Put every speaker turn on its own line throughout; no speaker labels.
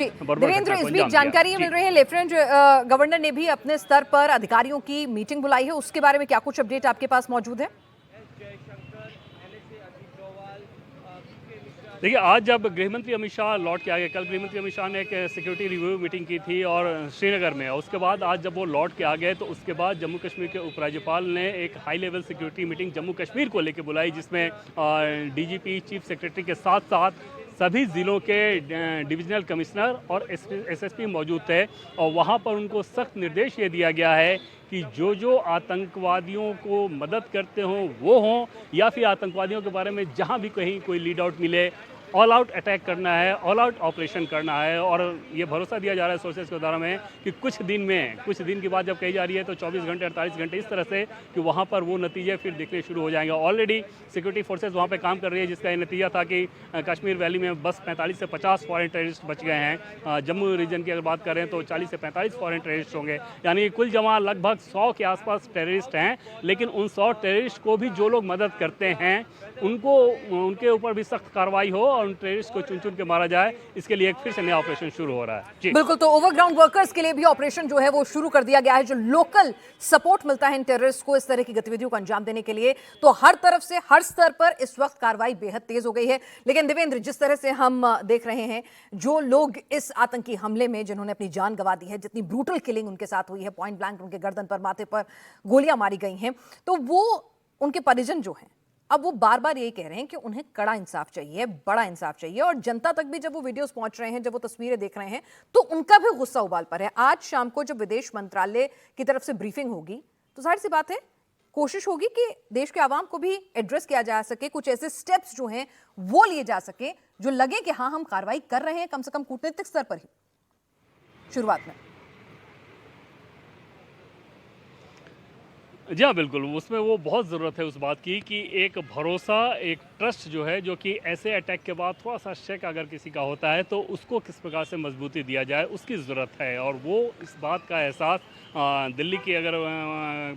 देवेंद्र, इस बीच जानकारी मिल रही है लेफ्टिनेंट गवर्नर ने भी अपने स्तर पर अधिकारियों की मीटिंग बुलाई है, उसके बारे में क्या कुछ अपडेट आपके पास मौजूद है?
देखिए, आज जब गृहमंत्री अमित शाह लौट के आ गए, कल गृहमंत्री अमित शाह ने एक सिक्योरिटी रिव्यू मीटिंग की थी और श्रीनगर में, उसके बाद आज जब वो लौट के आ गए तो उसके बाद जम्मू कश्मीर के उपराज्यपाल ने एक high level security meeting Jammu Kashmir को लेकर बुलाई, जिसमें डीजीपी, चीफ सेक्रेटरी के साथ साथ सभी ज़िलों के डिविजनल कमिश्नर और एसएसपी मौजूद थे। और वहाँ पर उनको सख्त निर्देश ये दिया गया है कि जो जो आतंकवादियों को मदद करते हों वो हों, या फिर आतंकवादियों के बारे में जहाँ भी कहीं कोई लीड आउट मिले, ऑल आउट अटैक करना है, ऑल आउट ऑपरेशन करना है। और ये भरोसा दिया जा रहा है सोर्सेज के द्वारा में कि कुछ दिन की बात जब कही जा रही है तो 24 घंटे 48 घंटे इस तरह से कि वहाँ पर वो नतीजे फिर दिखने शुरू हो जाएंगे। ऑलरेडी सिक्योरिटी फोर्सेज वहाँ पे काम कर रही है, जिसका ये नतीजा था कि कश्मीर वैली में बस 45 से 50 फॉरेन टेररिस्ट बच गए हैं। जम्मू रीजन की अगर बात करें तो 40 से 45 फॉरेन टेररिस्ट होंगे, यानी कुल जमा लगभग 100 के आसपास टेररिस्ट हैं। लेकिन उन 100 टेररिस्ट को भी जो लोग मदद करते हैं उनके ऊपर भी सख्त कार्रवाई हो और उन टेररिस्ट को चुन चुन के मारा जाए, इसके लिए एक फिर से नया ऑपरेशन शुरू हो रहा है जी।
बिल्कुल, तो ओवरग्राउंड वर्कर्स के लिए भी ऑपरेशन जो है वो शुरू कर दिया गया है, जो लोकल सपोर्ट मिलता है इन टेररिस्ट को इस तरह की गतिविधियों को अंजाम देने के लिए। तो हर तरफ से, हर स्तर पर इस वक्त कार्रवाई बेहद तेज हो गई है। लेकिन देवेंद्र, जिस तरह से हम देख रहे हैं, जो लोग इस आतंकी हमले में जिन्होंने अपनी जान गंवा दी है, जितनी ब्रूटल किलिंग उनके साथ हुई है, पॉइंट ब्लैंक उनके गर्दन पर, माथे पर गोलियां मारी गई हैं, तो वो उनके परिजन जो हैं अब वो बार बार यही कह रहे हैं कि उन्हें कड़ा इंसाफ चाहिए, बड़ा इंसाफ चाहिए। और जनता तक भी जब वो वीडियोस पहुंच रहे हैं, जब वो तस्वीरें देख रहे हैं, तो उनका भी गुस्सा उबाल पर है। आज शाम को जब विदेश मंत्रालय की तरफ से ब्रीफिंग होगी तो जाहिर सी बात है कोशिश होगी कि देश के आवाम को भी एड्रेस किया जा सके, कुछ ऐसे स्टेप्स जो हैं वो लिए जा सके जो लगे कि हाँ, हम कार्रवाई कर रहे हैं, कम से कम कूटनीतिक स्तर पर ही शुरुआत में।
जी हाँ, बिल्कुल, उसमें वो बहुत ज़रूरत है उस बात की कि एक भरोसा, एक ट्रस्ट जो है, जो कि ऐसे अटैक के बाद थोड़ा सा शक अगर किसी का होता है तो उसको किस प्रकार से मजबूती दिया जाए, उसकी ज़रूरत है। और वो इस बात का एहसास दिल्ली की अगर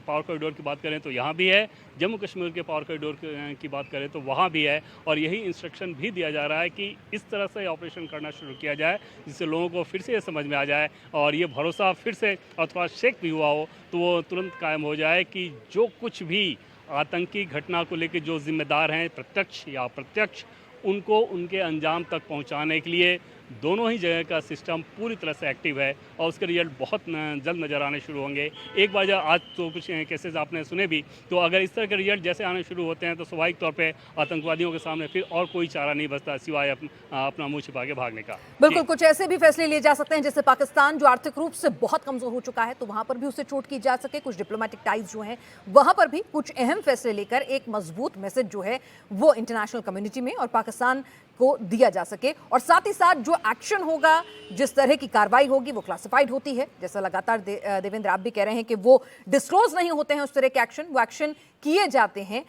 पावर कॉरिडोर की बात करें तो यहाँ भी है, जम्मू कश्मीर के पावर कॉरिडोर की बात करें तो वहाँ भी है। और यही इंस्ट्रक्शन भी दिया जा रहा है कि इस तरह से ऑपरेशन करना शुरू किया जाए, जिससे लोगों को फिर से ये समझ में आ जाए और ये भरोसा फिर से, अथवा शेक भी हुआ हो तो वो तुरंत कायम हो जाए कि जो कुछ भी आतंकी घटना को लेकर जो जिम्मेदार हैं, प्रत्यक्ष या अप्रत्यक्ष, उनको उनके अंजाम तक पहुंचाने के लिए दोनों ही जगह का सिस्टम पूरी तरह से एक्टिव है और उसके रिजल्ट बहुत जल्द नज़र आने शुरू होंगे। एक बार जब आज तो कुछ केसेस आपने सुने भी, तो अगर इस तरह के रिजल्ट जैसे आने शुरू होते हैं तो स्वाभाविक तौर पे आतंकवादियों के सामने फिर और कोई चारा नहीं बचता सिवाय अपना मुंह छिपा के भागने का।
बिल्कुल, कुछ ऐसे भी फैसले लिए जा सकते हैं जैसे पाकिस्तान जो आर्थिक रूप से बहुत कमजोर हो चुका है, तो वहां पर भी उसे चोट की जा सके। कुछ डिप्लोमेटिक टाइज जो हैं वहां पर भी कुछ अहम फैसले लेकर एक मजबूत मैसेज जो है वो इंटरनेशनल कम्युनिटी में और पाकिस्तान को दिया जा सके। और साथ ही साथ जो एक्शन होगा, जिस तरह की कार्रवाई होगी, वो क्लासिफाइड होती है, जैसा लगातार देवेंद्र आप भी कह रहे हैं कि वो डिस्क्लोज नहीं होते हैं उस तरह के एक्शन, वो एक्शन किए जाते हैं।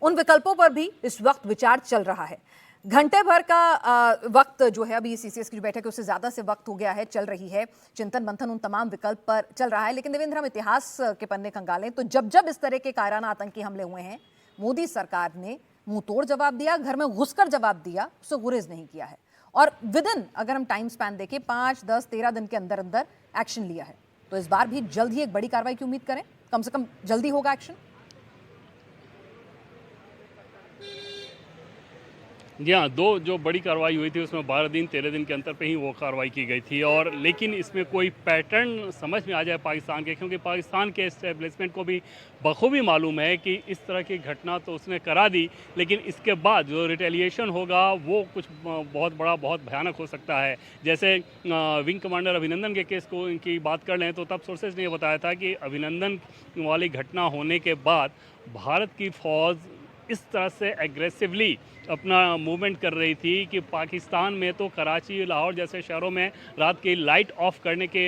उन विकल्पों पर भी इस वक्त विचार चल रहा है। घंटे भर का वक्त जो है, अभी सीसीएस की जो बैठक है उससे ज्यादा से वक्त हो गया है, चल रही है चिंतन मंथन उन तमाम विकल्प पर चल रहा है। लेकिन देवेंद्र, हम इतिहास के पन्ने खंगालें तो जब जब इस तरह के कायराना आतंकी हमले हुए हैं, मोदी सरकार ने मुंह तोड़ जवाब दिया, घर में घुसकर जवाब दिया, उससे गुरेज नहीं किया है। और विदिन, अगर हम टाइम स्पैन देखें, 5, 10, 13 दिन के अंदर अंदर एक्शन लिया है। तो इस बार भी जल्द ही एक बड़ी कार्रवाई की उम्मीद करें, कम से कम जल्दी होगा एक्शन।
जी हाँ, दो जो बड़ी कार्रवाई हुई थी उसमें 12 दिन 13 दिन के अंतर पे ही वो कार्रवाई की गई थी। और लेकिन इसमें कोई पैटर्न समझ में आ जाए पाकिस्तान के, क्योंकि पाकिस्तान के एस्टेब्लिशमेंट को भी बखूबी मालूम है कि इस तरह की घटना तो उसने करा दी, लेकिन इसके बाद जो रिटेलिएशन होगा वो कुछ बहुत बड़ा, बहुत भयानक हो सकता है। जैसे विंग कमांडर अभिनंदन के केस को की बात कर लें तो तब सोर्सेज ने बताया था कि अभिनंदन वाली घटना होने के बाद भारत की फ़ौज इस तरह से एग्रेसिवली अपना मूवमेंट कर रही थी कि पाकिस्तान में तो कराची, लाहौर जैसे शहरों में रात की लाइट ऑफ करने के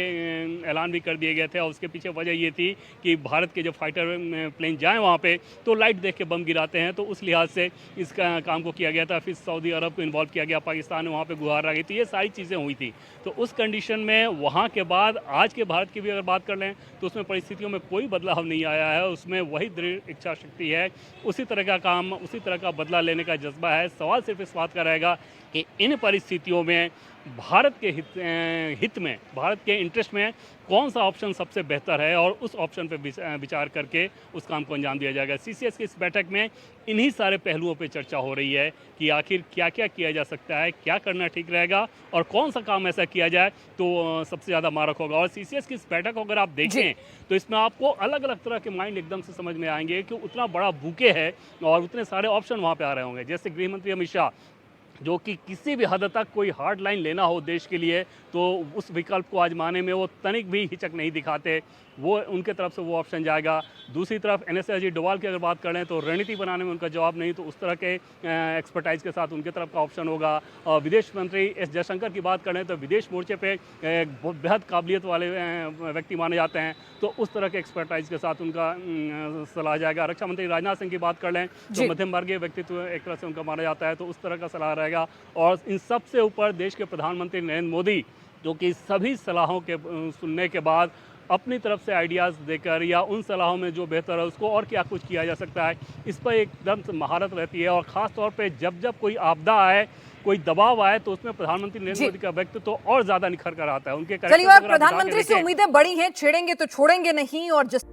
ऐलान भी कर दिए गए थे। और उसके पीछे वजह ये थी कि भारत के जो फाइटर प्लेन जाएं वहाँ पे तो लाइट देख के बम गिराते हैं, तो उस लिहाज से इस काम को किया गया था। फिर सऊदी अरब को इन्वॉल्व किया गया, पाकिस्तान में वहाँ पर गुहार आ गई, तो ये सारी चीज़ें हुई थी। तो उस कंडीशन में वहाँ के बाद आज के भारत की भी अगर बात कर लें तो उसमें परिस्थितियों में कोई बदलाव नहीं आया है। उसमें वही दृढ़ इच्छा शक्ति है, उसी तरह का काम, उसी तरह का बदला लेने का जज्बा है। सवाल सिर्फ इस बात का रहेगा कि इन परिस्थितियों में भारत के हित में, भारत के इंटरेस्ट में कौन सा ऑप्शन सबसे बेहतर है और उस ऑप्शन पे विचार करके उस काम को अंजाम दिया जाएगा। सीसीएस की इस बैठक में इन्हीं सारे पहलुओं पे चर्चा हो रही है कि आखिर क्या क्या किया जा सकता है, क्या करना ठीक रहेगा और कौन सा काम ऐसा किया जाए तो सबसे ज़्यादा मारक होगा। और सीसीएस की इस बैठक को अगर आप देखें तो इसमें आपको अलग अलग तरह के माइंड एकदम से समझ में आएंगे कि उतना बड़ा बुके है और उतने सारे ऑप्शन वहाँ पे आ रहे होंगे। जैसे गृह मंत्री अमित शाह, जो कि किसी भी हद तक कोई हार्ड लाइन लेना हो देश के लिए तो उस विकल्प को आजमाने में वो तनिक भी हिचक नहीं दिखाते, वो उनके तरफ से वो ऑप्शन जाएगा। दूसरी तरफ एनएस अजीत डोभाल की अगर बात करें तो रणनीति बनाने में उनका जवाब नहीं, तो उस तरह के एक्सपर्टाइज के साथ उनके तरफ का ऑप्शन होगा। और विदेश मंत्री एस जयशंकर की बात करें तो विदेश मोर्चे पे बेहद काबिलियत वाले व्यक्ति माने जाते हैं, तो उस तरह के एक्सपर्टाइज के साथ उनका सलाह जाएगा। रक्षा मंत्री राजनाथ सिंह की बात कर लें तो मध्यम वर्गीय व्यक्तित्व एक तरह से उनका माना जाता है, तो उस तरह का सलाह रहेगा। और इन सबसे ऊपर देश के प्रधानमंत्री नरेंद्र मोदी, जो कि सभी सलाहों के सुनने के बाद अपनी तरफ से आइडियाज़ देकर या उन सलाहों में जो बेहतर है उसको और क्या कुछ किया जा सकता है, इस पर एकदम से महारत रहती है। और ख़ास तौर पे जब जब कोई आपदा आए, कोई दबाव आए, तो उसमें प्रधानमंत्री नरेंद्र मोदी का व्यक्तित्व तो और ज़्यादा निखर कर आता है। उनके
चलिए, और प्रधानमंत्री से उम्मीदें बड़ी हैं, छेड़ेंगे तो छोड़ेंगे नहीं। और जिस